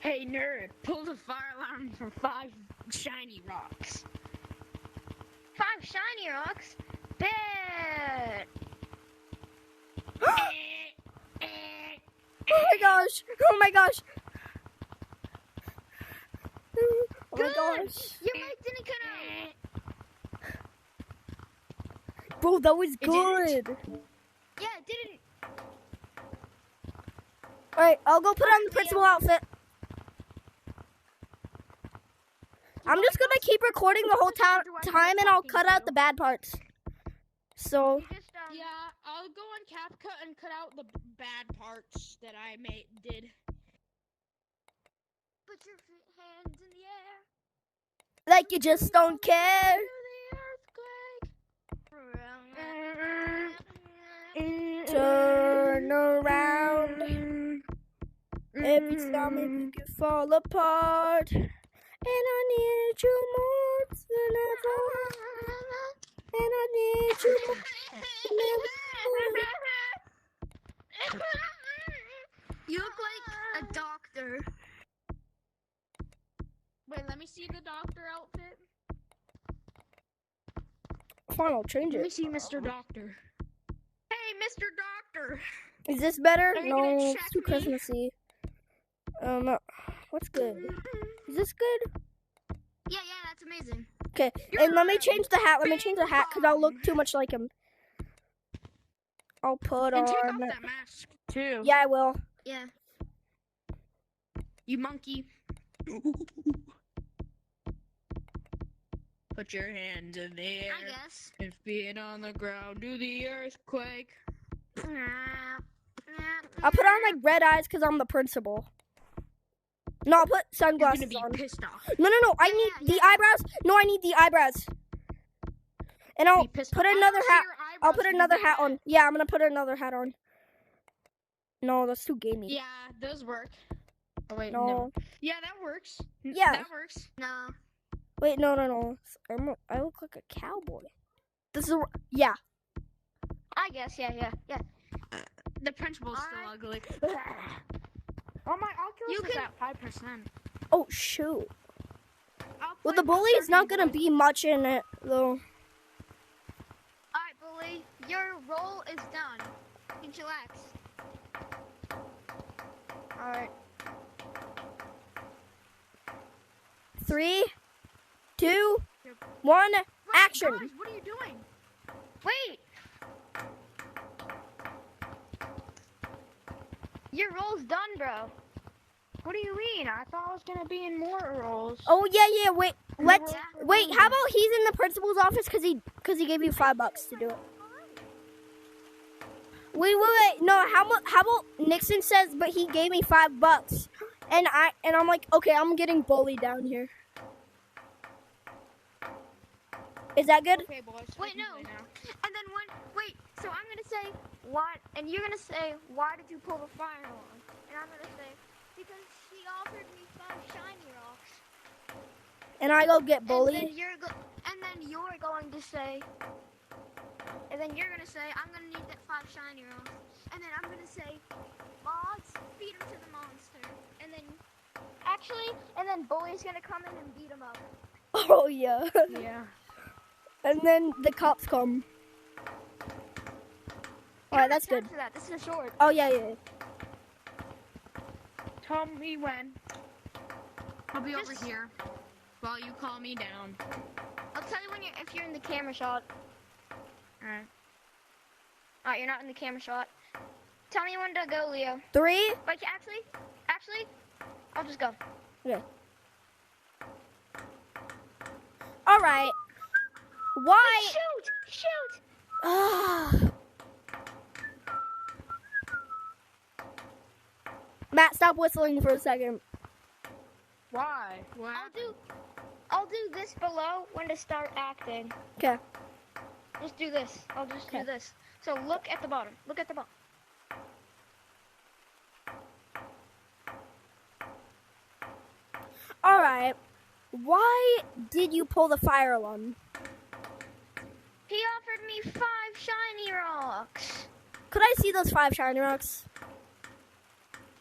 Hey nerd, pull the fire alarm for 5 shiny rocks. 5 shiny rocks? Bet! Oh my gosh! Oh my gosh! Oh my Good! gosh! Your mic didn't cut out! Bro, that was good! Yeah, it didn't. Alright, I'll go put on the principal outfit. I'm just gonna keep recording the whole time and I'll cut out the bad parts. So, You just, Yeah, I'll go on CapCut and cut out the bad parts that I did. put your hands in the air. like you just don't care. Turn around. Every time you can fall apart. And I need you more than ever. And I need you more than ever. You look like a doctor. Wait, let me see the doctor outfit. Fine, I'll change Let me it. see Mr. Doctor. Hey, Mr. Doctor! Is this better? Are you gonna No, check it's too me? Christmassy. What's good? Is this good? Yeah, that's amazing. Okay, and let me change the hat. Let me change the hat because I'll look too much like him. I'll put And take off on. that mask, too. Yeah, I will. Yeah. You monkey. Put your hands in the air. I guess. And feet on the ground. Do the earthquake. I'll put on like red eyes because I'm the principal. No, I'll put You're sunglasses gonna be on. pissed off. No. I need the eyebrows. No, I need the eyebrows. And I'll Be pissed put off. I another don't see hat. your I'll eyebrows put be another that hat bad. on. Yeah, I'm gonna put another hat on. No, that's too gamey. Yeah, those work. Oh wait, No. never. Yeah, that works. Yeah. That works. No. Wait, no. I look like a cowboy. This is yeah. I guess, yeah. The principal's still Alright. ugly. Oh my Oculus You is can- at 5%. Oh shoot. I'll Well, play the bully is Surfing not gonna Boy. be much in it though. Alright, bully. Your role is done. You can chillax. Alright. 3, 2, 1, action. Guys, what are you doing? Wait! Your role's done, bro. What do you mean? I thought I was gonna be in more roles. Oh yeah. Wait, let's Yeah. wait. How about he's in the principal's office because he gave you $5 to do it. Wait. No, how about Nixon says, but he gave me $5, and I'm like, okay, I'm getting bullied down here. Is that good? Okay, boys. Wait, we can no. play now. And then so I'm gonna say what, and you're gonna say, why did you pull the fire alarm? And I'm gonna say, because she offered me 5 shiny rocks. And I go get And bullied. then you're going to say, and then you're gonna say, I'm gonna need that 5 shiny rocks. And then I'm gonna say, mods, feed him to the monster. And then bully's gonna come in and beat him up. Oh yeah. Yeah. And then the cops come. All right, that's good. For that. This is a short. Oh yeah. Tell me when. I'll be Just- over here while you calm me down. I'll tell you if you're in the camera shot. Alright. Alright, you're not in the camera shot. Tell me when to go, Leo. 3. Like, actually, I'll just go. Okay. All right. Why? Shoot! Ah. Matt, stop whistling for a second. Why? What? I'll do this below when to start acting. Okay. Just do this. I'll just do Okay. this. So look at the bottom. Look at the bottom. All right. Why did you pull the fire alarm? He offered me 5 shiny rocks. Could I see those 5 shiny rocks?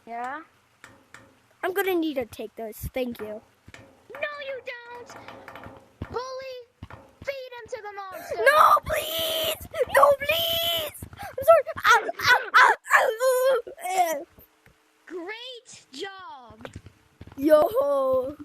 Yeah. I'm gonna need to take this. Thank you. No, you don't. Bully, feed him to the monster. No, please! No, please! I'm sorry. Ow, ow, ow, ow. Great job. Yo.